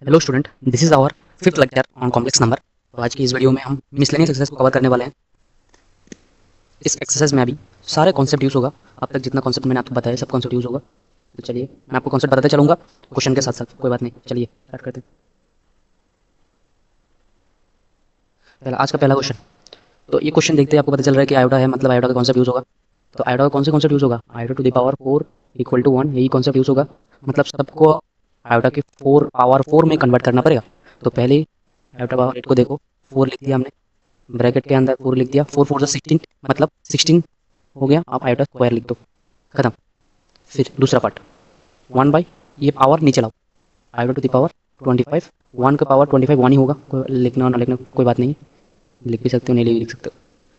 Hello student, this is our fifth lecture on complex number. तो आज की इस वीडियो में हम मिसलेनियस एक्सरसाइज को कवर करने वाले हैं। इस एक्सरसाइज में अभी सारे कॉन्सेप्ट यूज होगा। अब तक जितना कॉन्सेप्ट मैंने आपको बताया सब कॉन्सेप्ट यूज होगा। तो चलिए मैं आपको कॉन्सेप्ट बताते चलूंगा क्वेश्चन के साथ साथ, कोई बात नहीं। चलिए स्टार्ट करते हैं। पहला आज का पहला क्वेश्चन। तो ये क्वेश्चन देखते हैं आपको पता चल रहा है कि आयोटा है, मतलब आयोटा का कॉन्सेप्ट यूज होगा। तो आयोटा का कौन से कॉन्सेप्ट यूज होगा? Iota to the power 4 equal to 1, यही कॉन्सेप्ट यूज होगा। मतलब सबको आयोटा के 4 पावर 4 में कन्वर्ट करना पड़ेगा। तो पहले आयोटा पावर 8 को देखो, 4 लिख दिया हमने, ब्रैकेट के अंदर 4 लिख दिया, 4 4 जा 16, मतलब 16 हो गया। आप आयोटा स्क्वायर लिख दो, खत्म। फिर दूसरा पार्ट, 1 बाई, ये पावर नीचे लाओ, आयोटा टू द पावर 25, 1 का पावर 25 1 ही होगा, लिखना और ना लिखना कोई बात नहीं, लिख भी सकते हो, नहीं भी लिख सकते हो,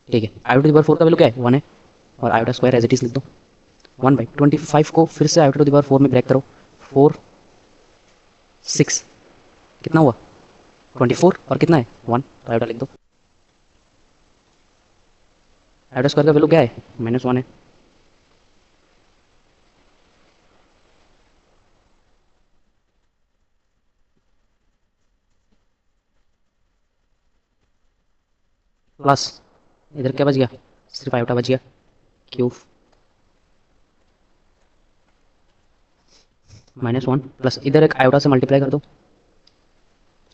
ठीक है। आयोटा टू द पावर 4 का वैल्यू क्या है? 1 है, और iota square as it is लिख दो। 1 बाई 25 को फिर से आयोटा टू द पावर 4 में ब्रेक करो, 4 6, कितना हुआ? 24, और कितना है? 1, तो आयोटा लिख दो। आयोटा स्क्वायर का वैल्यू क्या है? -1 है। प्लस इधर क्या बच गया? सिर्फ आयोटा बच गया, क्यूब, -1 प्लस इधर एक आयोटा से मल्टीप्लाई कर दो,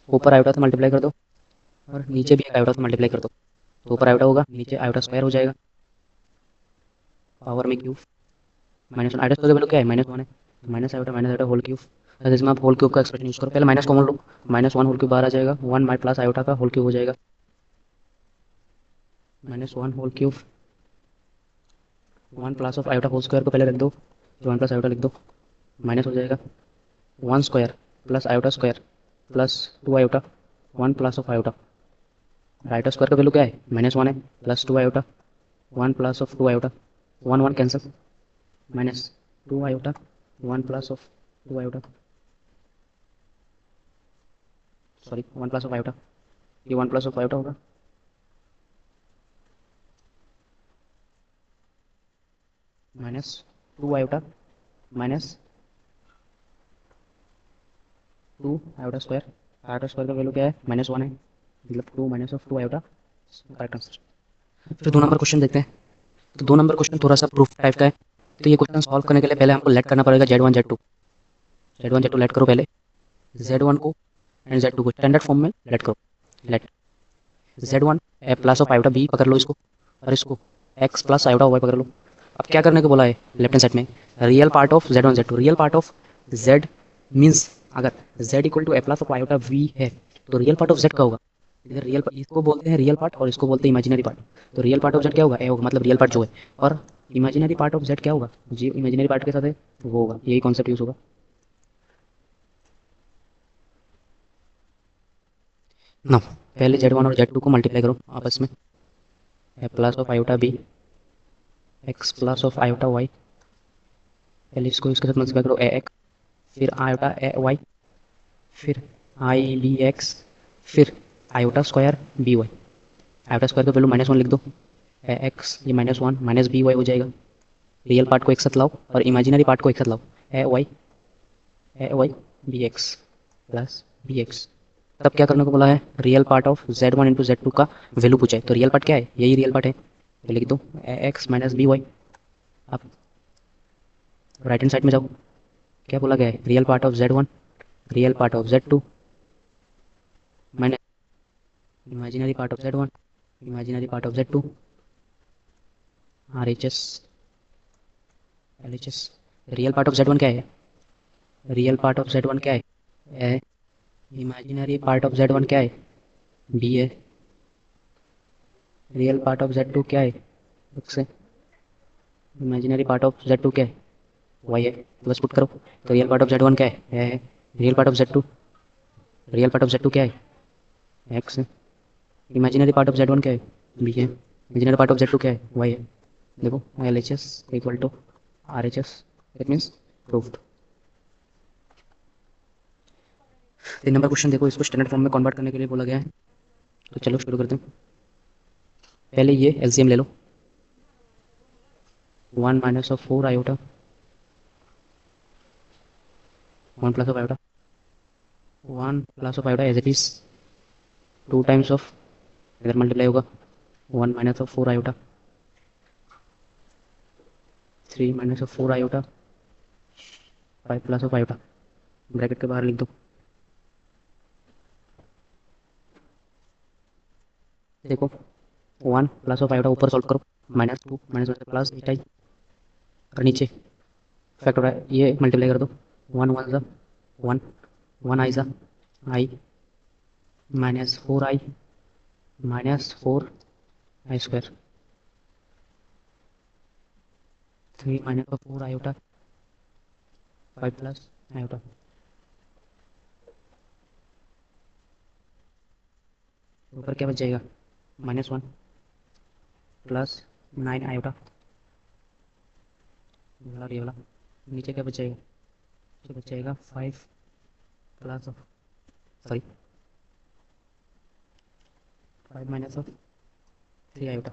ऊपर आयोटा से मल्टीप्लाई कर दो, और नीचे भी एक आयोटा से मल्टीप्लाई कर दो। तो ऊपर आयोटा होगा, नीचे आयोटा स्क्वायर हो जाएगा, पावर में क्यूब, -1। आयोटा स्क्वायर का वैल्यू क्या है? -1 है, माइनस आयोटा होल क्यूब। तो इसमें आप होल क्यूब का एक्सप्रेशन यूज करो, पहले माइनस कॉमन लो, -1 होल क्यूब बाहर आ जाएगा, 1 माइ प्लस आयोटा का होल क्यूब हो जाएगा, -1 whole cube, 1 plus of iota whole square को पहले रख दो, फिर 1 प्लस आयोटा लिख दो, माइनस हो जाएगा, 1 square plus iota square plus 2 iota, 1 plus of iota. Iota square का वैल्यू क्या है? -1 है, plus 2 iota, 1 plus of 2 iota, 1 1 cancel, minus 2 iota, 1 plus of 2 iota, sorry 1 plus of iota, ये 1 प्लस ऑफ आयोटा होगा, -2 iota, minus 2 iota square. Iota square का value क्या है? -1 है, मतलब 2 minus of 2 iota, correct answer. फिर 2 नंबर क्वेश्चन देखते हैं। तो 2 नंबर क्वेश्चन थोड़ा सा प्रूफ टाइप का है। तो ये क्वेश्चन सॉल्व करने के लिए पहले हमको लेट करना पड़ेगा Z1 Z2, Z1 Z2 late करो पहले, Z1 को एंड Z2 को स्टैंडर्ड फॉर्म में लेट करो। Let Z1 a plus of iota b पकड़ लो इसको, और इसको एक्स प्लस आयोटा वाई पकड़ लो। अब क्या करने को बोला है लेफ्ट हैंड साइड में? Real part of Z1 Z2, real part of Z means अगर Z equal to a plus of iota v है, तो रियल पार्ट ऑफ Z का होगा। इधर रियल, इसको बोलते हैं रियल पार्ट और इसको बोलते हैं इमेजिनरी पार्ट। तो रियल पार्ट ऑफ Z क्या होगा? ए होगा, मतलब रियल पार्ट जो है, और इमेजिनरी पार्ट ऑफ Z क्या होगा? जी इमेजिनरी पार्ट के साथ है वो होगा, यही कॉन्सेप्ट यूज होगा ना। पहले Z1 और Z2 को मल्टीप्लाई करो आपस में, A plus of iota B X plus of iota Y, पहले इसको इसके साथ मल्टीप्लाई करो, ए एक्स, फिर आयोटा ए वाई, फिर आई बी एक्स, फिर iota square B Y. Iota square का वैल्यू -1 लिख दो, ए एक्स ये -1 माइनस बी वाई हो जाएगा। रियल पार्ट को एक साथ लाओ और इमेजिनरी पार्ट को एक साथ लाओ, A Y B X plus B X. तब क्या करने को बोला है? Real part of Z1 into Z2 का वैल्यू पूछा है। तो रियल पार्ट क्या है? यही रियल पार्ट है, तो लिख दो ए एक्स माइनस बी वाई। अब राइट हैंड साइड में जाओ, क्या बोला गया है? Real part of Z1, real part of Z2 minus imaginary part of Z1, imaginary part of Z2, are H S, L H S. Real part of Z1 क्या है? Real part of Z1 क्या है? ए, imaginary part of Z1 क्या है? B है। Real part of Z2 क्या है? से इमेजिनरी पार्ट ऑफ Z2 क्या है? वाई है। तो बस पुट करो, तो रियल पार्ट ऑफ Z1 क्या है? है। Real part of Z2, real part of Z2 क्या है? एक्स है। इमेजिनरी पार्ट ऑफ Z1 क्या है? बी है। इमेजिनरी पार्ट ऑफ Z2 क्या है? वाई है। देखो L H S equal to R H S, that means proved. 3 number question देखो, इसको स्टैंडर्ड फॉर्म में कन्वर्ट करने के लिए बोला गया है। तो चलो शुरू करते हैं। पहले ये एलसीएम ले लो, 1 minus of 4 iota, 1 plus of iota, one plus of iota as it is 2 times of, इधर मल्टीप्लाई होगा 1 minus of 4 iota, 3 minus of 4 iota, 5 plus of iota, bracket के बाहर लिख दो। देखो 1 प्लस ऑफ आयोटा ऊपर सॉल्व करो, -2 -1 से प्लस 8 आई, और नीचे फैक्टर है ये मल्टीप्लाई कर दो, 1 1 ज़ा 1, 1 आई ज़ा I, -4 I, -4 I square, 3 minus of 4 iota, 5 plus iota, ऊपर क्या बच जाएगा, -1 प्लस 9 आयोटा, ये वाला, नीचे क्या बच जाएगा, नीचे बच जाएगा 5 plus of, sorry 5 minus of 3 iota,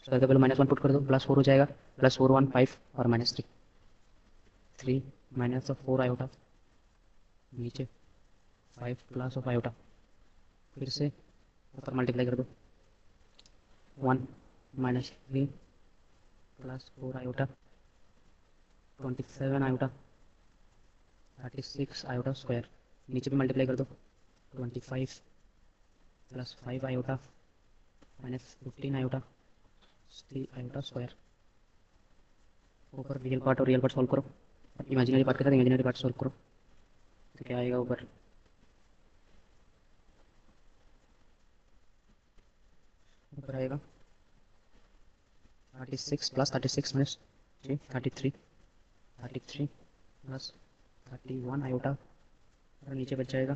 square का पहले -1 पुट कर दो, +4 हो जाएगा, +4 1 5 और -3, 3 माइनस ऑफ 4 आयोटा, नीचे 5 प्लस ऑफ आयोटा, फिर से ऊपर मल्टीप्लाई कर दो, 1 -3 plus 4 iota, 27 iota, 36 iota square, नीचे भी मल्टीप्लाई कर दो, 25 plus 5 iota -15 iota, 3 iota square, ऊपर रियल पार्ट और रियल पार्ट सॉल्व करो, इमेजिनरी पार्ट के साथ इमेजिनरी पार्ट सॉल्व करो, तो क्या आएगा ऊपर, ऊपर आएगा 36 प्लस 36 माइनस 33, 33 प्लस 31 आयोटा, और नीचे बच जाएगा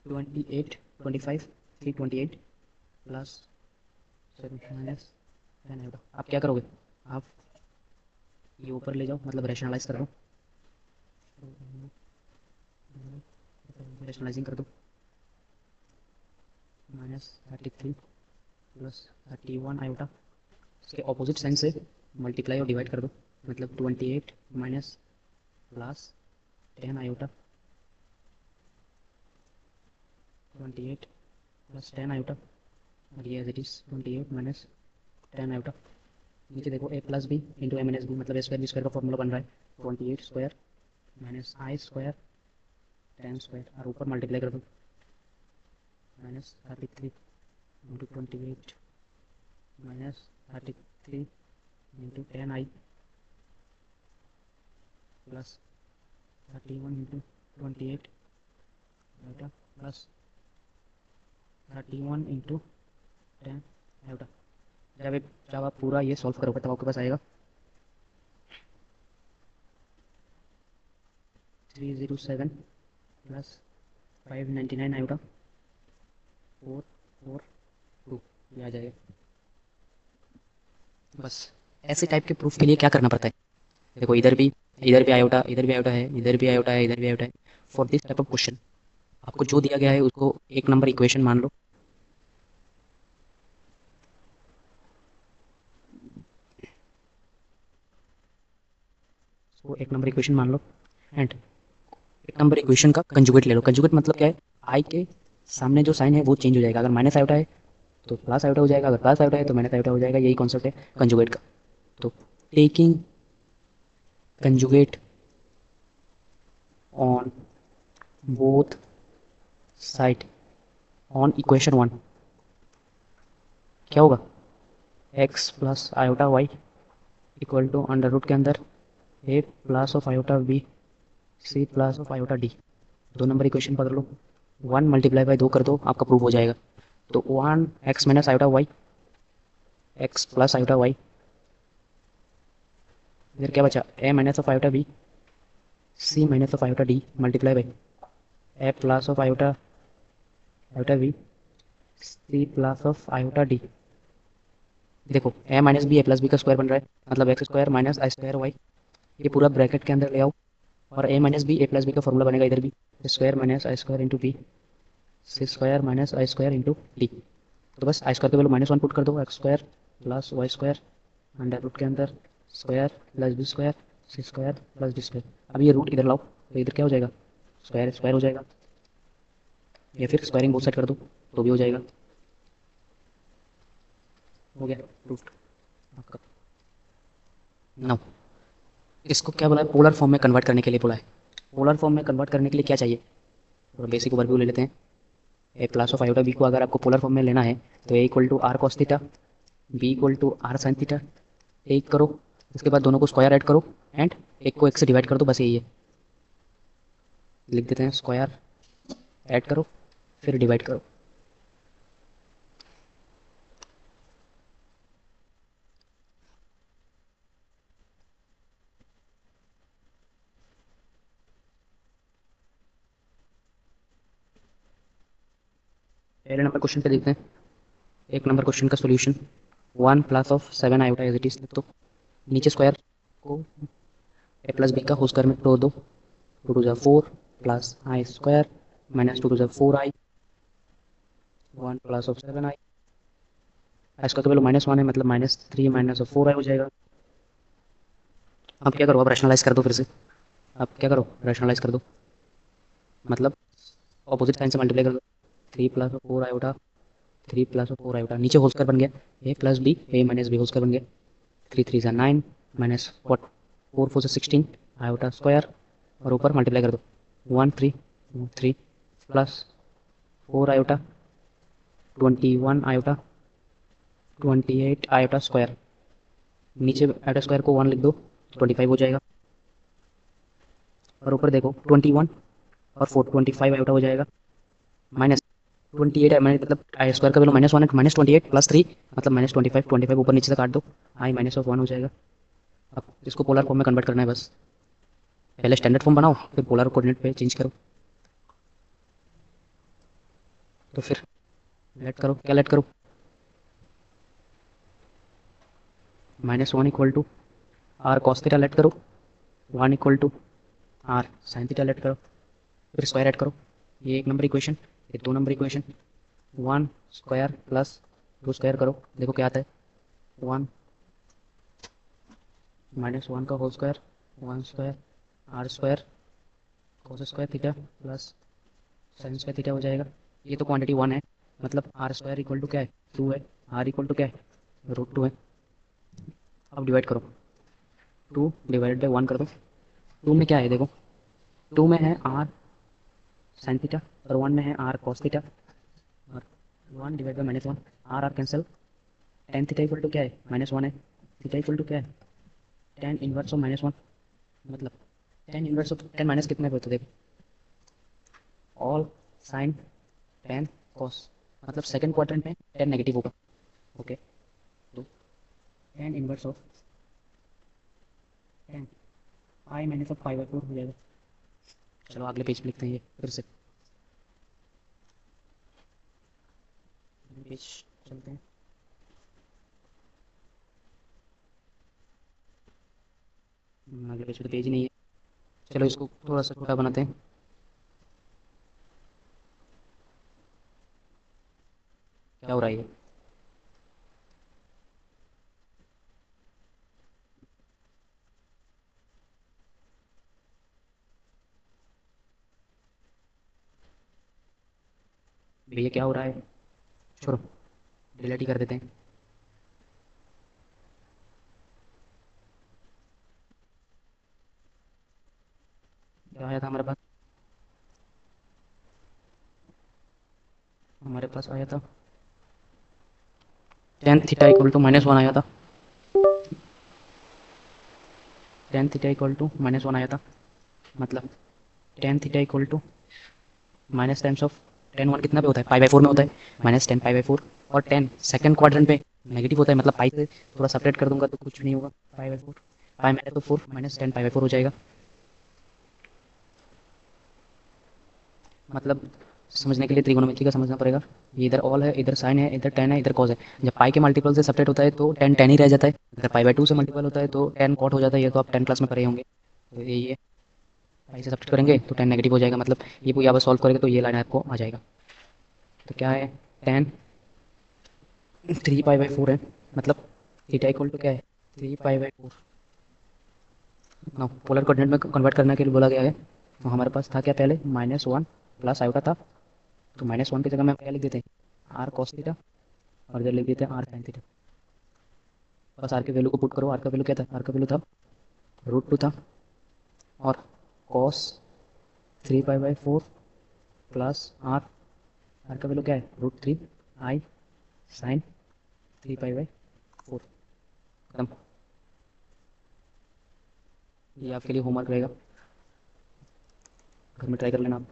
28 25 328 प्लस 7 माइनस 10 आयोटा। आप क्या करोगे, आप ये ऊपर ले जाओ, मतलब रैशनलाइज कर दो, रैशनलाइजिंग कर दो, -33 प्लस 31 आयोटा, इसके ऑपोजिट साइन से मल्टीप्लाई और डिवाइड कर दो, मतलब 28 minus plus 10 iota, 28 plus 10 iota, और ये as it is 28 minus 10 iota, नीचे देखो a plus b into a minus b, मतलब ए स्क्वायर बी स्क्वायर का फॉर्मूला बन रहा है 28 स्क्वायर माइनस आई स्क्वायर 10 स्क्वायर, और ऊपर मल्टीप्लाई कर दो, -33 into 28 -33 into 10 I plus 31 into 28 iota plus 31 into 10 iota. जब आप पूरा ये सॉल्व करोगे तब आपके पास आएगा 307 प्लस 599 आयोटा 442, ये आ जाएगा। बस ऐसे टाइप के प्रूफ के लिए क्या करना पड़ता है, देखो इधर भी आयोटा, इधर भी आयोटा है, इधर भी आयोटा है, इधर भी आयोटा है। For this type of question आपको जो दिया गया है उसको 1 नंबर इक्वेशन मान लो, उसको 1 नंबर इक्वेशन मान लो, एंड 1 नंबर इक्वेशन का कंजुगेट ले लो। कंजुगेट मतलब क्या है, आई के सामने जो साइन है वो चेंज हो जाएगा, अगर माइनस आयोटा है तो प्लस आयोटा हो जाएगा, अगर प्लस आयोटा है तो माइनस आयोटा हो जाएगा, यही कॉन्सेप्ट है कंजुगेट का। तो taking conjugate on both side on equation 1 क्या होगा, x plus iota y equal to under root के अंदर a plus of iota b c plus of iota d। 2 number equation पकड़ लो, 1 मल्टीप्लाई बाई 2 कर दो, आपका प्रूफ हो जाएगा। तो 1 x minus iota y, x plus iota y, इधर क्या बचा, a minus of iota b c minus of iota d multiply by a plus of iota b c plus of iota d। देखो a minus b a plus b का square बन रहा है, मतलब x square minus आई square y, ये पूरा bracket के अंदर ले आओ, और a minus b a plus b का फॉर्मूला बनेगा इधर भी, स्क्वायर माइनस आई square into B C square minus आई स्क्वायर इंटू डी। तो बस आई स्क्वायर के वैल्यू -1 पुट कर दो, X square plus Y square under root के अंदर square plus B square C square plus D square. अब ये root इधर लाओ, तो इधर क्या हो जाएगा, स्क्वायर स्क्वायर हो जाएगा, या फिर स्क्वायरिंग बोथ साइड कर दो तो भी हो जाएगा। हो गया प्रूफ आपका। नाउ इसको क्या बोला है, पोलर फॉर्म में कन्वर्ट करने के लिए बोला है। पोलर फॉर्म में कन्वर्ट करने के लिए क्या चाहिए, थोड़ा बेसिक ओवरव्यू ले लेते हैं। A plus of iota B को अगर आपको पोलर फॉर्म में लेना है तो A equal to are cos theta, B equal to are sine theta, एक करो, उसके बाद दोनों को स्क्वायर ऐड करो एंड एक को एक से डिवाइड कर दो, बस यही है। लिख देते हैं स्क्वायर ऐड करो फिर डिवाइड करो। पहले नंबर क्वेश्चन पे देखते हैं। एक नंबर क्वेश्चन का solution, 1 plus of 7 iota as it is लिख दो, नीचे स्क्वायर को ए प्लस बी का होल स्क्वायर में तोड़ दो, 2 टू ज़ा 4 प्लस आई स्क्वायर माइनस 2 टू ज़ा 4 आई, 1 प्लस ऑफ 7 आई, इसका तो वैल्यू -1 है मतलब -3 माइनस ऑफ 4 आई हो जाएगा। अब क्या करो, अब रैशनलाइज कर दो फिर से। अब क्या करो, रैशनलाइज कर दो, मतलब ऑपोजिट साइन से मल्टीप्लाई कर दो। 3 plus of 4 iota, 3 plus of 4 iota, नीचे होल स्क्वायर बन गया, ए प्लस बी ए माइनस बी होल स्क्वायर बन गया, 3 3 ज़ा 9 माइनस 4 4 ज़ा 16 आयोटा स्क्वायर, और ऊपर मल्टीप्लाई कर दो, 1 3 3 plus 4 iota 21 iota 28 iota square, नीचे आयोटा स्क्वायर को 1 लिख दो 25 हो जाएगा, और ऊपर देखो 21 और 4 25 आयोटा हो जाएगा, माइनस 28 है मतलब आई स्क्वायर का वैल्यू -1 है, -28 + 3 मतलब -25, 25 ऊपर नीचे से काट दो, आई -1 हो जाएगा। अब इसको पोलर फॉर्म में कन्वर्ट करना है बस, पहले स्टैंडर्ड फॉर्म बनाओ फिर पोलर कोऑर्डिनेट पे चेंज करो। तो फिर लेट करो, क्या लेट करो, -1 equal to are cos theta let करो, 1 equal to are sine theta let करो, फिर स्क्वायर ऐड करो। ये 1 नंबर इक्वेशन, ये 2 number equation, 1 square plus 2 square करो, देखो क्या आता है, 1 -1 का whole square, 1 square r square cos square theta plus sine square theta हो जाएगा। ये तो क्वांटिटी 1 है, मतलब आर स्क्वायर इक्वल टू क्या है, 2 है, आर इक्वल टू क्या है, √2 है। अब डिवाइड करो, 2 डिवाइडेड बाई 1 कर दो, 2 में क्या है देखो, 2 में है आर साइन थीटा और 1 में है आर कॉस थीटा, और 1 divide by -1, r r cancel, tan theta equal to क्या है, -1 है, थीटा इक्वल टू क्या है, टेन इनवर्स ऑफ -1, मतलब tan inverse of ten minus कितने पे तो देखो, ऑल साइन टेन कॉस, मतलब सेकंड क्वाड्रेंट में टेन नेगेटिव होगा। ओके, तो tan inverse of ten I -5/4 हो जाएगा। चलो अगले पेज पे लिखते हैं ये फिर से, पेज चलते हैं। अगले पेज पे तो पेज ही नहीं है, चलो इसको थोड़ा सा छोटा बनाते हैं। क्या हो रहा है ये, भैया क्या हो रहा है, छोड़ो डिलीट ही कर देते हैं। क्या आया था हमारे पास आया था टेन थीटा इक्वल टू -1 आया था, टेन थीटा इक्वल टू -1 आया था, मतलब tan theta equal to minus tan of tan one कितना पे होता है, पाई/4 में होता है, -10 पाई/4, और 10 सेकंड क्वाड्रेंट पे नेगेटिव होता है, मतलब पाई से थोड़ा सेपरेट कर दूंगा तो कुछ नहीं होगा, पाई/4, पाई में है तो 4 -10 पाई/4 हो जाएगा। मतलब समझने के लिए त्रिकोणमिति का समझना पड़ेगा, ये इधर ऑल है, इधर साइन है, इधर टेन है, इधर कॉस है। जब पाई के मल्टीपल से सेपरेट होता है तो टेन टेन ही रह जाता है, अगर पाई/2 से मल्टीपल होता है तो टेन कॉट हो जाता है, ये तो आप 10 क्लास में पढ़े होंगे। तो यही है, पाई से सेपरेट करेंगे तो टेन नेगेटिव हो जाएगा, मतलब ये पूरी आप सॉल्व करेंगे तो ये लाइन आपको आ जाएगा। तो क्या है, टेन 3 पाई/4 है, मतलब थीटा इक्वल टू क्या है, 3 पाई/4। ना पोलर कोऑर्डिनेट में कन्वर्ट करने के लिए बोला गया है, तो हमारे पास था क्या पहले, -1 प्लस आयोटा था, तो -1 की जगह में हम क्या लिख देते हैं, आर कॉस थीटा, और इधर लिख देते हैं आर साइन थीटा। बस आर के वैल्यू को पुट करो, आर का वैल्यू क्या था, आर का वैल्यू था √2 था, और कॉस 3π/4 प्लस आर, आर का वैल्यू क्या है √3 आई साइन 3π/4। खत्म। ये आपके लिए होमवर्क रहेगा, घर में ट्राई कर लेना आप।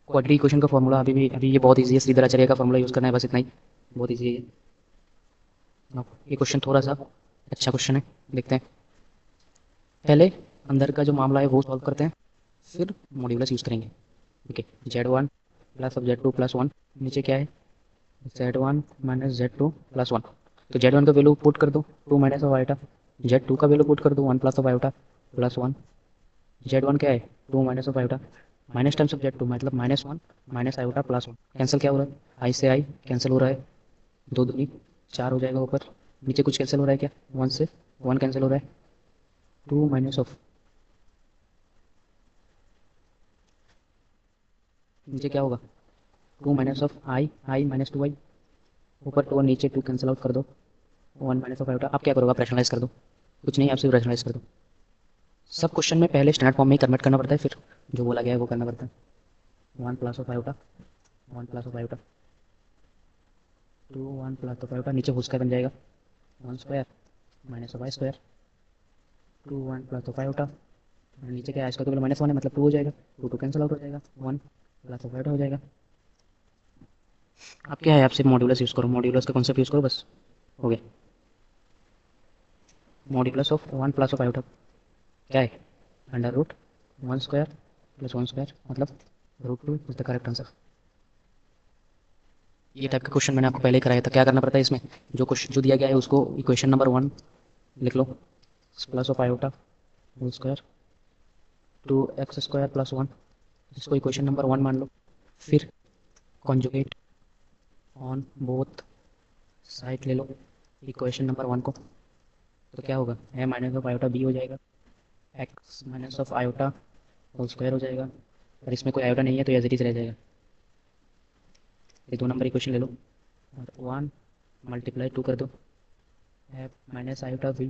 क्वाड्री इक्वेशन का फॉर्मूला अभी ये बहुत इजी है, सीधा आचार्य का फॉर्मूला यूज़ करना है, बस इतना ही, बहुत इजी है ये। अब ये क्वेश्चन थोड़ा सा अच्छा क्वेश्चन है, देखते हैं। पहले अंदर का जो मामला है वो सॉल्व करते हैं, फिर मॉड्यूलस यूज़ करेंगे। ओके, Z1 प्लस अब Z2 प्लस 1, नीचे क्या है Z1 माइनस Z2 प्लस 1, तो Z1 का वैल्यू पुट कर दो 2 माइनस ऑफ आयोटा, Z2 का वैल्यू पुट कर दो 1 plus of iota plus 1, Z1 क्या है 2 minus of iota, minus times of Z2 मतलब -1 माइनस आयोटा प्लस 1, कैंसिल क्या हो रहा है, आई से आई कैंसिल हो रहा है, 2 दूनी 4 हो जाएगा ऊपर, नीचे कुछ कैंसिल हो रहा है क्या, 1 से 1 कैंसिल हो रहा है, 2 माइनस ऑफ, नीचे क्या होगा 2 माइनस ऑफ आई माइनस 2 आई, ऊपर 2 और नीचे 2 कैंसिल आउट कर दो, 1 माइनस ऑफ आयोटा। अब क्या करोगे, आप रैशनलाइज कर दो, कुछ नहीं आप सिर्फ रैशनलाइज कर दो। सब क्वेश्चन में पहले स्टैंडर्ड फॉर्म में ही कन्वर्ट करना पड़ता है, फिर जो बोला गया है वो करना पड़ता है। 1 plus of iota 1 plus of iota 2 1 plus of iota, नीचे होल स्क्वायर बन जाएगा 1 square minus of I square 2 1 plus of iota, नीचे क्या है इसका, तो -1 है मतलब 2 हो जाएगा, 2 2 कैंसिल आउट हो जाएगा, 1 प्लस ऑफ आयोटा हो जाएगा। अब क्या है, आप सिर्फ मॉड्यूलस यूज़ करो, मॉड्यूलस का कॉन्सेप्ट यूज़ करो, बस हो गया। Modulus of 1 plus of iota क्या है, √1 स्क्वायर प्लस 1 स्क्वायर मतलब √2 इज द करेक्ट आंसर। ये टाइप का क्वेश्चन मैंने आपको पहले ही कराया था। क्या करना पड़ता है इसमें, जो क्वेश्चन जो दिया गया है उसको इक्वेशन नंबर 1 लिख लो, plus of iota whole square 2x² plus 1, इसको इक्वेशन नंबर 1 मान लो, फिर कॉन्जुगेट ऑन बोथ साइड ले लो इक्वेशन नंबर 1 को, तो क्या होगा, a minus of iota b हो जाएगा, x minus of iota whole square हो जाएगा, और इसमें कोई आयोटा नहीं है तो एज इट इज रह जाएगा। ये 2 नंबर इक्वेशन ले लो और 1 मल्टीप्लाई 2 कर दो, a minus iota b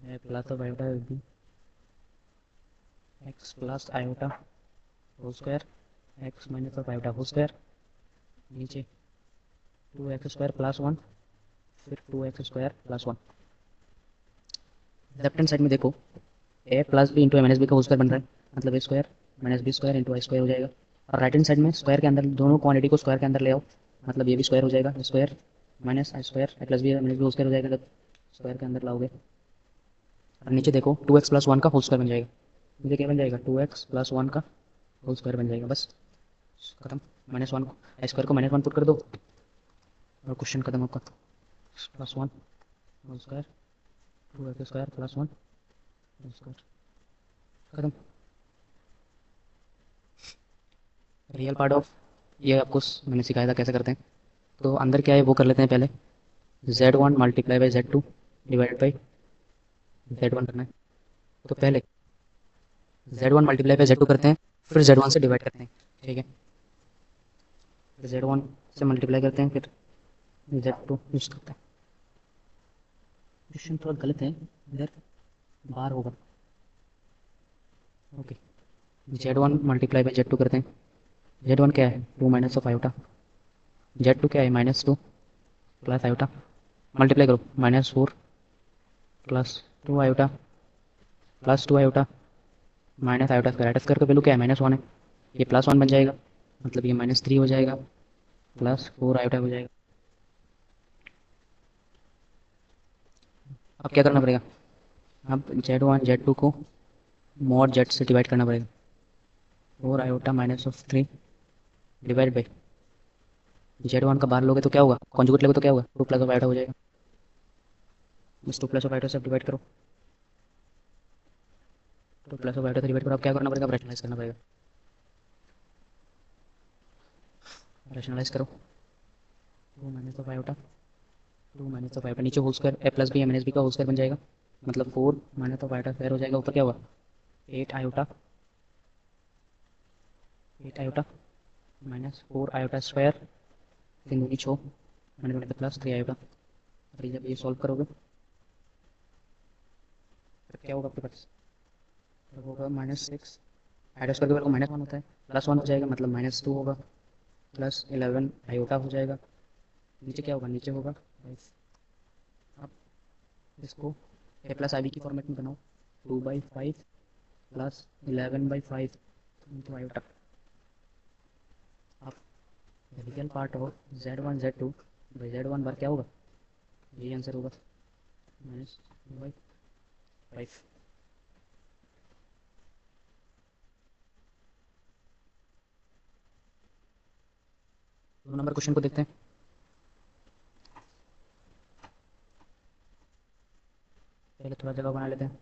a plus of iota b x plus iota whole square x minus of iota whole square, नीचे 2x² प्लस 1 फिर 2x² plus 1। Left hand side में देखो a plus b into minus B का whole square बन रहा है, मतलब a² minus b² into आई square हो जाएगा, और राइट हैंड साइड में स्क्वायर के अंदर दोनों क्वांटिटी को स्क्वायर के अंदर ले आओ, मतलब ये भी स्क्वायर हो जाएगा, स्क्वायर माइनस आई square plus B minus B whole square हो जाएगा, जब स्क्वायर के अंदर लाओगे, और नीचे देखो 2x प्लस 1 का होल स्क्वायर बन जाएगा, नीचे क्या बन जाएगा 2x प्लस 1 का होल स्क्वायर बन जाएगा, बस खत्म। -1 को आई स्क्वायर को -1 पुट कर दो और क्वेश्चन खत्म आपका, +1 whole square 2x² plus 1 whole square, खत्म। रियल पार्ट ऑफ ये आपको मैंने सिखाया था कैसे करते हैं, तो अंदर क्या है वो कर लेते हैं पहले, Z1 multiply by Z2 divided by Z1 करना है, तो पहले Z1 मल्टीप्लाई बाई Z2 करते हैं, फिर Z1 से डिवाइड करते हैं, ठीक है, फिर Z1 से मल्टीप्लाई करते हैं, फिर Z2 यूज करते हैं। क्वेश्चन थोड़ा गलत है, इधर बार होगा, okay. Z1 multiply by Z2 करते हैं, Z1 क्या है 2 माइनस ऑफ आयोटा, Z2 क्या है -2 प्लस आयोटा, मल्टीप्लाई करो -4 plus 2 iota plus 2 iota minus iota square, iota square का वैल्यू क्या है -1 है, ये +1 बन जाएगा, मतलब ये -3 हो जाएगा प्लस 4 आयोटा हो जाएगा। अब क्या करना पड़ेगा, अब Z1 Z2 को मॉड Z से डिवाइड करना पड़ेगा, 4 iota minus of 3 divide by Z1 का बाहर लोगे तो क्या होगा, कॉन्जुगेट लोगे तो क्या होगा 2 प्लस ऑफ आयोटा हो जाएगा, बस 2 प्लस ऑफ आयोटा से डिवाइड करो, 2 प्लस ऑफ आयोटा से डिवाइड करो। अब क्या करना पड़ेगा, रैशनलाइज करना पड़ेगा, रैशनलाइज करो 2 minus of iota 2 minus of iota, नीचे whole square a plus B minus B का होल स्क्वायर बन जाएगा, मतलब 4 माइनस ऑफ आयोटा स्क्वायर हो जाएगा, ऊपर क्या होगा 8 iota, 8 iota minus 4 iota square, 3 दूनी 6 मैंने प्लस 3 आयोटा। और जब ये सॉल्व करोगे तब क्या होगा आपके पास, तब होगा -6 आयोटा स्क्वायर के बारे को -1 होता है, +1 हो जाएगा मतलब -2 होगा, प्लस 11 आयोटा हो जाएगा। नीचे क्या होगा, नीचे होगा 5। अब इसको ए प्लस आई बी की फॉर्मेट में बनाओ, 2/5 प्लस 11/5 इंटू आयोटा। अब real part of Z1 Z2 by Z1 बार क्या होगा, यही आंसर होगा -2/5। 2 नंबर क्वेश्चन को देखते हैं। पहले थोड़ा जगह बना लेते हैं।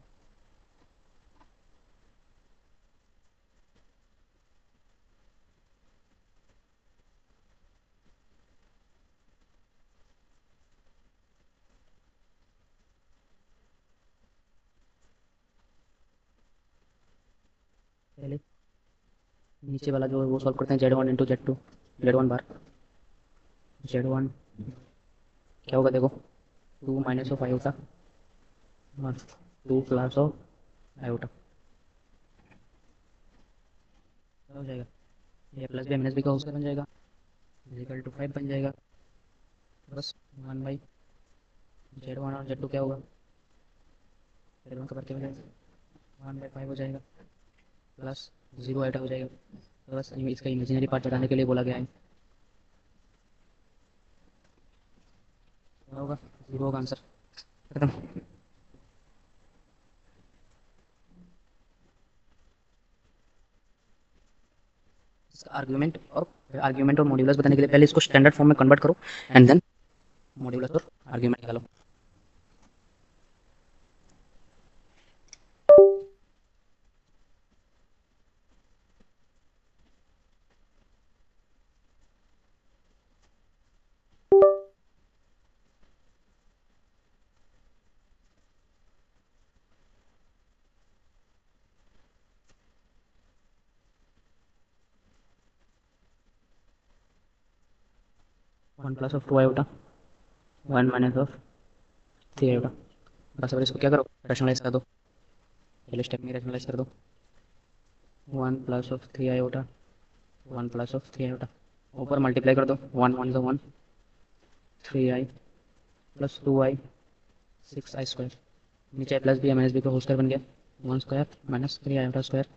पहले नीचे वाला जो है वो सॉल्व करते हैं, Z1 इंटू Z2, Z1 बार Z1 क्या होगा देखो, 2 माइनस ऑफ आयोटा और 2 प्लस ऑफ आयोटा, क्या हो जाएगा, ये प्लस बी माइनस बी का होल स्क्वायर बन जाएगा, इजिकल टू 5 बन जाएगा। बस 1/Z1 और Z2 क्या होगा, Z1 का बार क्या हो जाएगा 1/5 हो जाएगा, प्लस 0 आयोटा हो जाएगा। तो बस इसका इमेजिनरी पार्ट चढ़ाने के लिए बोला गया है, क्या होगा 0 होगा आंसर, खत्म। इसका आर्ग्यूमेंट और मॉड्यूलस बताने के लिए पहले इसको स्टैंडर्ड फॉर्म में कन्वर्ट करो एंड देन मॉड्यूलस और आर्ग्यूमेंट निकालो। 1 plus of 2 iota 1 minus of 3 iota. बस अब इसको क्या करो, रैशनलाइज कर दो, पहले स्टेप में रैशनलाइज कर दो। 1 plus of 3 iota 1 plus of 3 iota, ऊपर मल्टीप्लाई कर दो, 1 1 1 3i plus 2i 6i square, नीचे प्लस बी माइनस बी का होल स्क्वायर बन गया, 1 स्क्वायर माइनस 3 आयोटा स्क्वायर।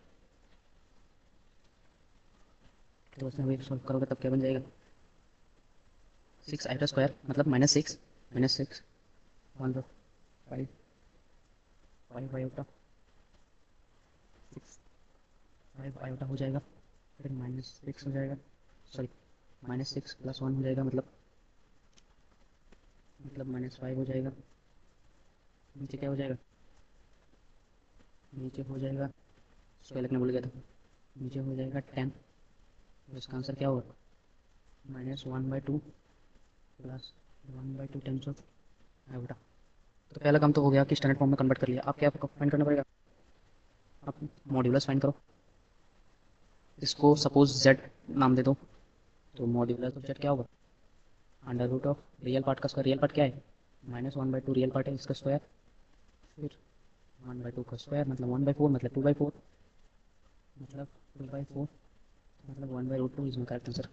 तो उसमें भी सॉल्व करोगे तब क्या बन जाएगा, 6 आयोटा स्क्वायर मतलब -6 1 5 5 आयोटा 6 5 आयोटा हो जाएगा, फिर -6 हो जाएगा, सॉरी -6 प्लस 1 हो जाएगा, मतलब -5 हो जाएगा। नीचे क्या हो जाएगा, नीचे हो जाएगा, स्क्वायर लिखने भूल गया था, नीचे हो जाएगा 10। तो इसका आंसर क्या होगा, -1/2 प्लस 1/2 टाइम्स ऑफ आयोटा। तो पहला काम तो हो गया कि स्टैंडर्ड फॉर्म में कन्वर्ट कर लिया, अब क्या फाइंड करना पड़ेगा, अब मॉड्यूलस फाइंड करो। इसको सपोज z नाम दे दो, तो मॉड्यूलस ऑफ z क्या होगा, under root of real part का स्क्वायर, रियल पार्ट क्या है -1/2 रियल पार्ट है, इसका स्क्वायर, फिर 1/2 का स्क्वायर मतलब 1/4 मतलब 2/4 मतलब 2/4 मतलब 1/√2 इसमें करेक्ट आंसर।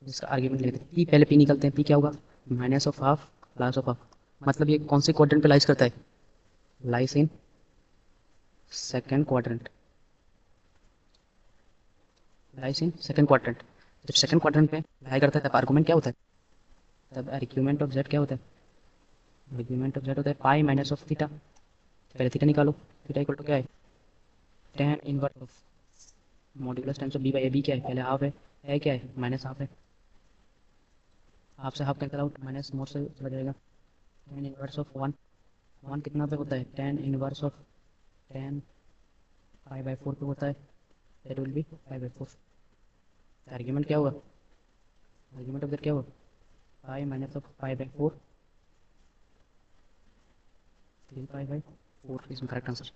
इसका आर्ग्यूमेंट लेते हैं, पी पहले पी निकलते हैं, पी क्या होगा minus of half plus of half, मतलब ये कौन से क्वाड्रेंट पे लाइज करता है, lies in second quadrant, lies in second quadrant. जब सेकेंड क्वाड्रेंट पे लाई करता है तब आर्गूमेंट क्या होता है, तब आर्ग्यूमेंट ऑफ जेड क्या होता है, आर्ग्यूमेंट ऑफ जेड होता है पाई माइनस ऑफ थीटा। पहले थीटा निकालो, थीटा इक्वल टू क्या है tan inverse of modulus times of b by a, b क्या है पहले हाफ है, ए क्या है माइनस हाफ है, हाफ से half cancel out, minus mod से चला जाएगा, tan इनवर्स ऑफ 1, 1 कितना पे होता है tan इनवर्स ऑफ 10 5/4 पे होता है, दैट विल बी 5/4। आर्ग्यूमेंट क्या होगा, आर्ग्यूमेंट ऑफ दैट क्या होगा पाई माइनस ऑफ 5/4 3 पाई बाई 4 इसमें करेक्ट आंसर।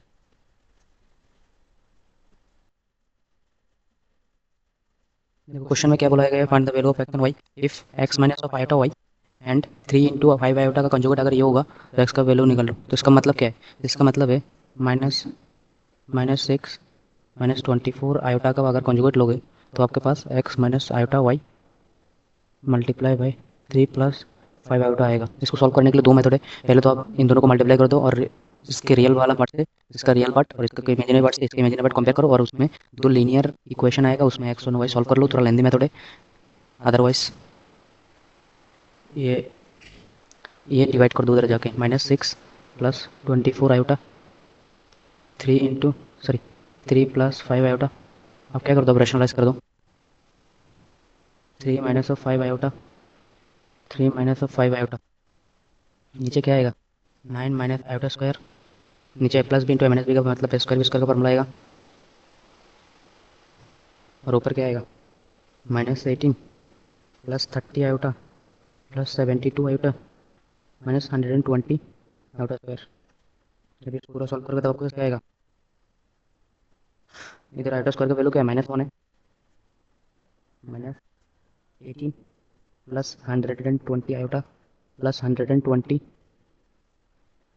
देखो क्वेश्चन में क्या बोला गया है, find the value of x and y if x minus of iota y and 3 × 5 iota का कंजुगेट अगर ये होगा तो एक्स का वैल्यू निकाल लो। तो इसका मतलब क्या है, इसका मतलब है माइनस -6 -24 आयोटा का अगर कंजुगेट लोगे तो आपके पास X minus iota Y multiply by 3 + 5 iota आएगा। इसको सॉल्व करने के लिए दो मेथड है। पहले तो आप इन दोनों को मल्टीप्लाई कर दो और इसके रियल वाला पार्ट से इसका रियल पार्ट और इसका इमेजिनरी पार्ट से इसका इमेजिनरी पार्ट कंपेयर करो और उसमें दो लीनियर इक्वेशन आएगा, उसमें एक्स और वाई सॉल्व कर लो। थोड़ा लेंदी मेथड है। अदरवाइज ये ये डिवाइड कर दो उधर जाके, -6 + 24 आयोटा 3 + 5 आयोटा। अब क्या कर दो, रैशनलाइज कर दो। 3 - 5 आयोटा 3 - 5 आयोटा नीचे क्या आएगा 9 - आयोटा स्क्वायर। नीचे plus b into minus B का मतलब स्क्वायर का फॉर्मूला आएगा। और ऊपर क्या आएगा -18 + 30 आयोटा + 72 आयोटा -120 आयोटा स्क्वायर। जब इस पूरा सॉल्व करोगे तो आपको क्या आएगा, इधर आयोटा स्क्वायर का वैल्यू क्या है -1 है, -18 + 120 आयोटा + 120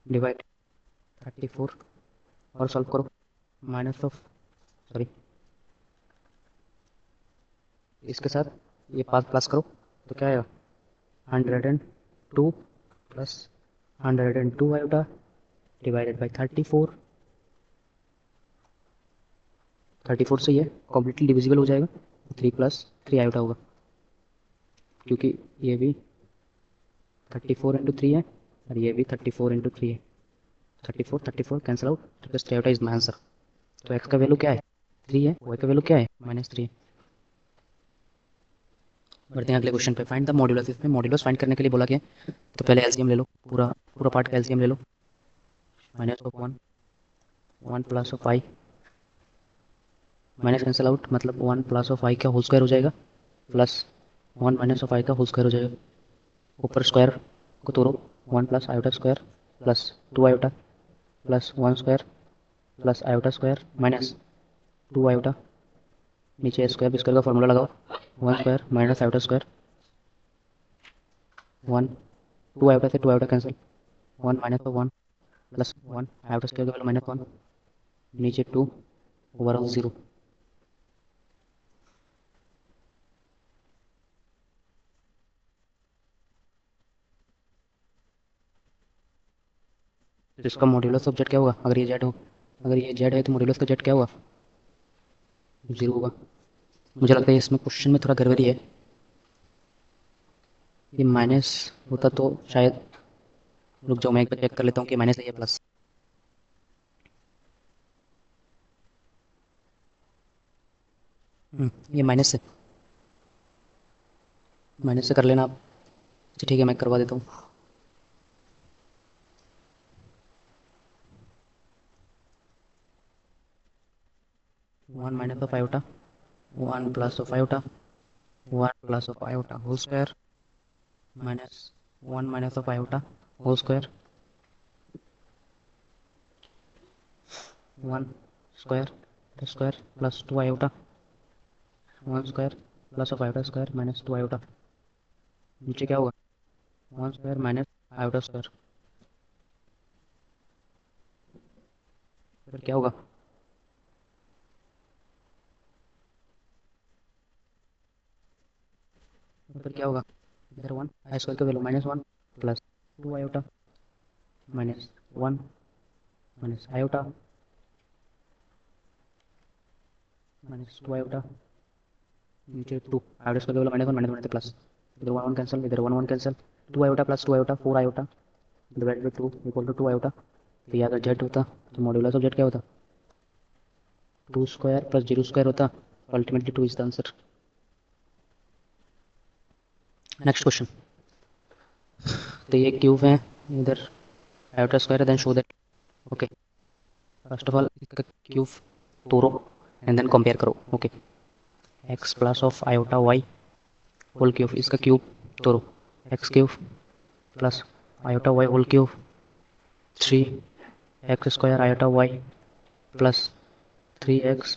डिवाइड 34 और सॉल्व करो। माइनस ऑफ सॉरी इसके साथ ये पास प्लस करो तो क्या आएगा 102 + 102 आयोटा डिवाइडेड बाई 34। 34 से ये कम्प्लीटली डिविजिबल हो जाएगा, 3 + 3 आयोटा होगा क्योंकि ये भी 34 × 3 है और ये भी 34 × 3 है। 34 कैंसिल आउट, तो plus 3 iota is my answer. तो एक्स का वैल्यू क्या है 3 है, वाई का वैल्यू क्या है -3 है। बढ़ते हैं अगले क्वेश्चन पे, फाइंड द मॉड्यूलस। इसमें मॉड्यूलस फाइंड करने के लिए बोला गया है तो पहले एलसीएम ले लो, पूरा पूरा पार्ट का एलसीएम ले लो। -1 1 + i माइनस कैंसिल आउट, मतलब 1 + i का होल स्क्वायर हो जाएगा प्लस 1 - i का होल स्क्वायर हो जाएगा। ऊपर स्क्वायर को तोड़ो, 1 + iota square plus 2 iota plus 1 square plus iota square minus 2 iota. नीचे स्क्वायर स्क्वायर का फॉर्मूला लगाओ, 1 square minus iota square 1 2 iota से 2 iota cancel, 1 - 1 plus 1 iota square का वैल्यू -1 नीचे 2 ओवरऑल 0। तो इसका मॉड्यूलस ऑफ जेड क्या होगा, अगर ये जेड हो, अगर ये जेड है तो मॉड्यूलस का जेड क्या होगा 0 होगा। मुझे लगता है इसमें क्वेश्चन में थोड़ा गड़बड़ी है, ये माइनस होता तो शायद, रुक जाओ मैं एक बार चेक कर लेता हूँ कि माइनस है या प्लस। ये माइनस से कर लेना आप। अच्छा ठीक है, मैं करवा देता हूँ। 1 - iota 1 + iota 1 + iota whole square minus 1 - iota whole square 1 square square plus 2 iota 1 square plus of iota square minus 2 iota. नीचे क्या होगा 1 स्क्वायर माइनस आयोटा स्क्वायर। फिर क्या होगा फिर क्या होगा इधर 1 आई स्क्वायर का value -1 plus 2 iota -1 minus iota -2 iota नीचे 2 आयोटा स्क्वायर का वैल्यू -1 -1 प्लस इधर 1 1 कैंसिल, इधर 1 1 cancel, 2 iota plus 2 iota 4 iota divide by 2 equal to 2 iota. तो ये अगर जेड होता तो मॉड्यूलस ऑफ जेड क्या होता 2 स्क्वायर प्लस 0 स्क्वायर होता। Ultimately 2 is the answer. Next question, तो ये क्यूब है, इधर आयोटा स्क्वायर है, then show that. Okay, first of all इसका क्यूब तोड़ो एंड देन कंपेयर करो। Okay, x plus of iota y whole cube, इसका क्यूब तोड़ो, x cube plus iota y whole cube 3x² iota y plus 3x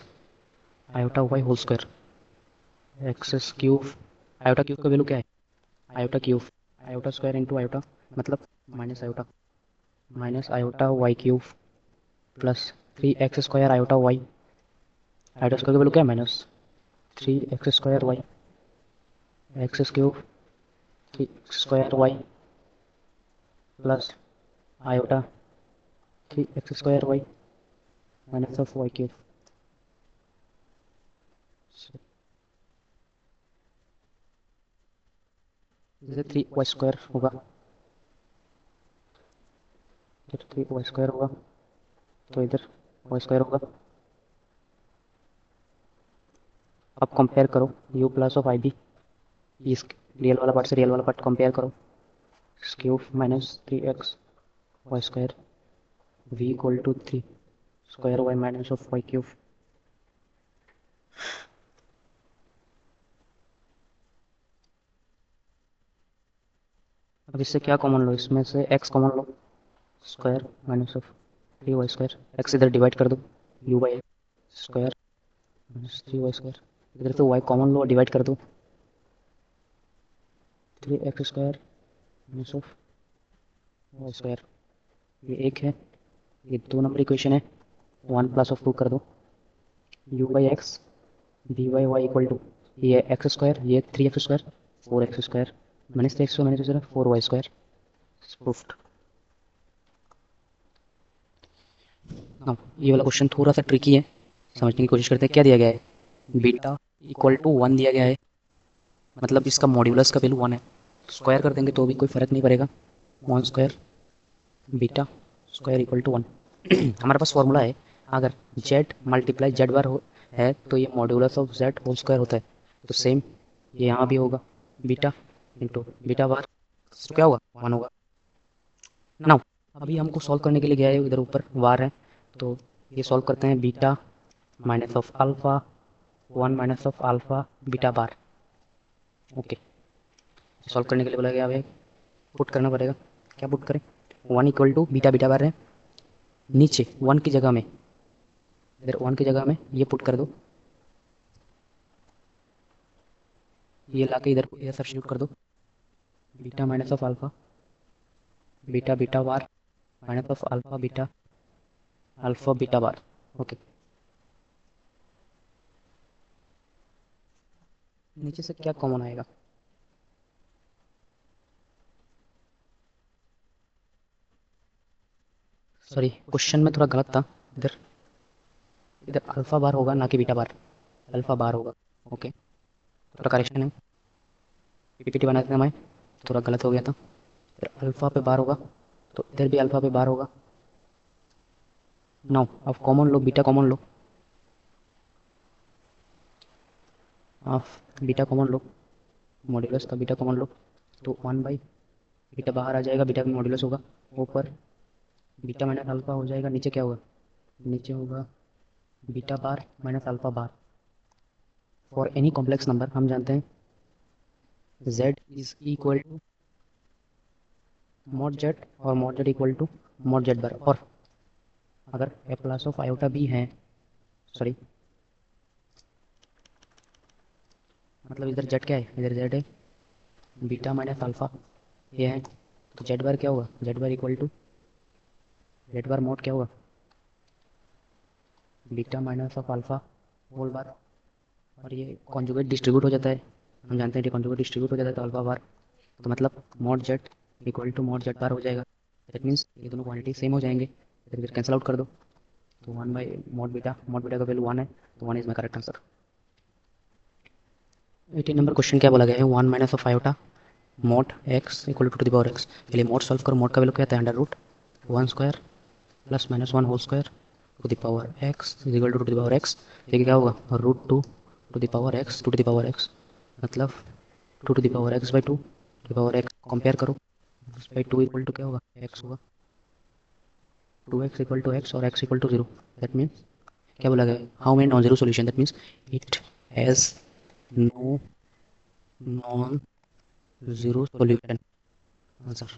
iota y whole square x cube. Iota cube का value क्या है? Iota cube, iota square into iota मतलब minus iota y cube plus 3x² iota y. Iota square का value क्या है? -3x² y x cube 3x² y plus iota 3x² y minus of y cube. जैसे 3y² होगा, इधर 3y² होगा तो इधर y² होगा। अब कंपेयर करो u plus of i b, इस रियल वाला पार्ट से रियल वाला पार्ट कंपेयर करो। Cube minus 3x² v equal to 3 y minus of y cube. अब इससे क्या कॉमन लो? इसमें से x कॉमन लो, square minus of 3y²। x इधर डिवाइड कर दो, u by square minus 3y²। इधर से y कॉमन लो और डिवाइड कर दो, 3x² माइनस ऑफ y²। ये एक है, ये 2 नंबर इक्वेशन है। 1 प्लस ऑफ 2 कर दो, u by x d y y equal to ये x², ये 3x², 4x² minus 3x² minus 4y²। Proofed. हाँ, ये वाला क्वेश्चन थोड़ा सा ट्रिकी है, समझने की कोशिश करते हैं। क्या दिया गया है? बीटा इक्वल टू 1 दिया गया है, मतलब इसका मॉड्यूलस का वैल्यू 1 है। स्क्वायर कर देंगे तो भी कोई फ़र्क नहीं पड़ेगा। 1² बीटा स्क्वायर इक्वल टू 1। हमारे पास फॉर्मूला है, अगर z मल्टीप्लाई z बार है तो ये modulus of z whole square होता है। तो सेम ये यहाँ भी होगा, बीटा इंटू बीटा बार, तो क्या होगा? 1 होगा। नाउ अभी हमको सॉल्व करने के लिए गया है, इधर ऊपर वार है तो ये सॉल्व करते हैं। Beta minus of alpha 1 minus of alpha beta bar. Okay, solve करने के लिए बोला गया है, पुट करना पड़ेगा। क्या पुट करें? 1 इक्वल टू बीटा बीटा बार है, नीचे 1 की जगह में, इधर 1 की जगह में ये पुट कर दो, ये लाके इधर ये सब्स्टिट्यूट कर दो। Beta minus of alpha beta beta bar minus of alpha beta bar. Okay, नीचे से क्या कॉमन आएगा? सॉरी, क्वेश्चन में थोड़ा गलत था। इधर इधर अल्फ़ा बार होगा ना कि बीटा बार, अल्फ़ा बार होगा। ओके, थोड़ा करेक्शन है, पीपीटी बनाते समय थोड़ा गलत हो गया था। इधर अल्फ़ा पे बार होगा तो इधर भी अल्फ़ा पे बार होगा। नो, अब कॉमन लो, बीटा कॉमन लो, आप बीटा कॉमन लो, मॉड्यूलस का बीटा कॉमन लो तो 1 बाई बीटा बाहर आ जाएगा, बीटा का मॉड्यूलस होगा ऊपर, बीटा माइनस अल्फ़ा हो जाएगा, नीचे क्या होगा? नीचे होगा beta bar minus alpha bar. For any complex number हम जानते हैं z is equal to mod z और mod z equal to mod z bar. और अगर ए प्लस ऑफ आयोटा भी है, सॉरी मतलब इधर z क्या है? इधर z है बीटा माइनस अल्फ़ा, ये है तो z बार क्या होगा? z bar equal to z bar mod क्या होगा? Beta minus of alpha whole bar. और ये कॉन्जुगेट डिस्ट्रीब्यूट हो जाता है, हम जानते हैं कि कॉन्जुगेट डिस्ट्रीब्यूट हो जाता है तो अल्फ़ा बार, तो मतलब mod z equal to mod z bar हो जाएगा। दैट मीन्स ये दोनों क्वांटिटी सेम हो जाएंगे, इधर इधर कैंसिल आउट कर दो तो 1 बाई मॉड बीटा का वैल्यू 1 है तो 1 is my correct answer. 18 number question क्या बोला गया है? 1 minus of iota mod x equal to the power x. पहले मॉड सॉल्व करो, मॉड का वैल्यू क्या था? √1² plus minus 1 whole square to the power x is equal to the power x. ये क्या होगा? √2 to the power x to the power x, मतलब 2 to the power x by 2 to the power x. Compare करो, x by 2 equal to क्या होगा? X होगा, 2x equal to x और x equal to 0। That means क्या बोला गया? How many non zero solution? That means it has no non zero solution answer.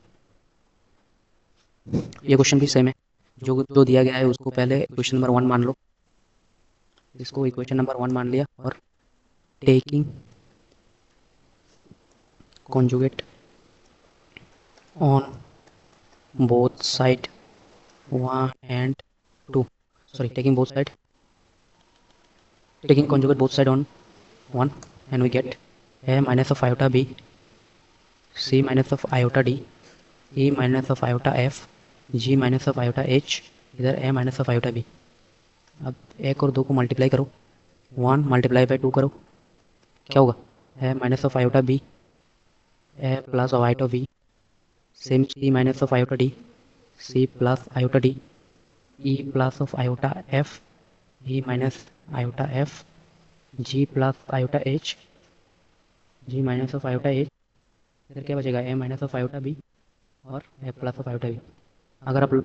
ये question भी सेम है, जो जो दिया गया है उसको पहले इक्वेशन नंबर 1 मान लो, इसको इक्वेशन नंबर 1 मान लिया, और taking conjugate on both side 1 and 2, sorry, taking conjugate both side on 1, and we get a minus of iota b, c minus of iota d, e minus of iota f, g minus of iota h, इधर a minus of iota b। अब 1 और 2 को multiply करो, 1 multiply by 2 करो, क्या होगा, a minus of iota b, a plus of iota v, same c minus of iota d, c plus iota d, e plus of iota f, e minus iota f, g plus iota h, g minus of iota h, इधर क्या बचेगा, a minus of iota b और a plus of iota b। अगर आप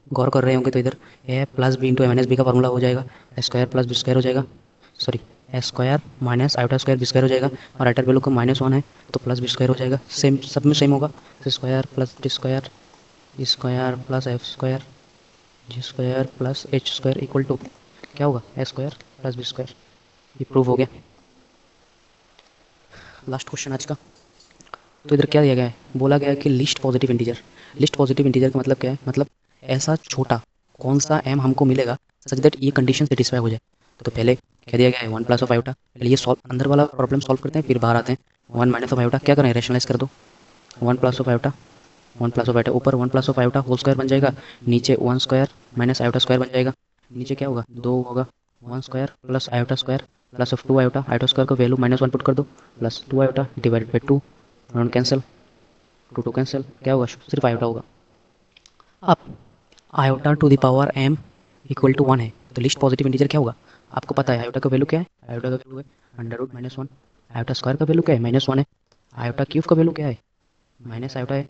गौर कर रहे होंगे तो इधर a plus b into a minus B का फॉर्मूला हो जाएगा, स्क्वायर प्लस बी स्क्वायर हो जाएगा, sorry square minus iota square b square हो जाएगा, और आइटर वैल्यू को -1 है तो प्लस बी स्क्वायर हो जाएगा, सेम सब में सेम होगा, तो square plus D square, square plus f square, g square plus h square equal to क्या होगा, a square plus B square. ये प्रूव हो गया। लास्ट क्वेश्चन आज का, तो इधर क्या दिया गया है, बोला गया है कि least positive integer. Least positive integer का मतलब क्या है, मतलब ऐसा छोटा कौन सा एम हमको मिलेगा सच दैट ये कंडीशन सेटिस्फाई हो जाए। तो पहले क्या दिया गया है, 1 प्लस ऑफ आयोटा, पहले ये सॉल्व अंदर वाला प्रॉब्लम सॉल्व करते हैं, फिर बाहर आते हैं। 1 माइनस ऑफ आयोटा क्या करें, रेशनलाइज कर दो, 1 plus of iota, 1 plus of iota, ऊपर 1 plus of iota whole square बन जाएगा, नीचे 1 स्क्वायर माइनस आयोटा स्क्वायर बन जाएगा, नीचे क्या होगा, 2 होगा, 1 square plus iota square plus of 2 iota, iota square का वैल्यू -1 पुट कर दो, plus 2 iota divided by 2, one cancel, 2 2 cancel, क्या होगा, सिर्फ आयोटा होगा। अब iota to the power m equal to 1 है, तो लिस्ट पॉजिटिव इंटीजर क्या होगा, आपको पता है आयोटा का वैल्यू क्या है, आयोटा का वैल्यू है √-1, आयोटा स्क्वायर का वैल्यू क्या है, -1 है, आयोटा क्यूब का वैल्यू क्या है, माइनस आयोटा है,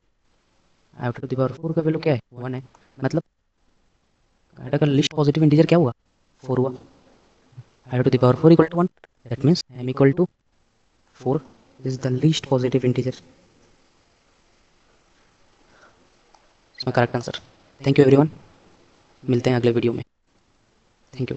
आयोटा टू द पावर 4 का वैल्यू क्या है, 1 है, मतलब आयोटा का लिस्ट पॉजिटिव इंटीजर क्या हुआ, 4 हुआ, iota to the power 4 equal to 1, that means m equal to 4 is the least positive integer, इसमें correct answer. Thank you everyone, मिलते हैं अगले वीडियो में, थैंक यू।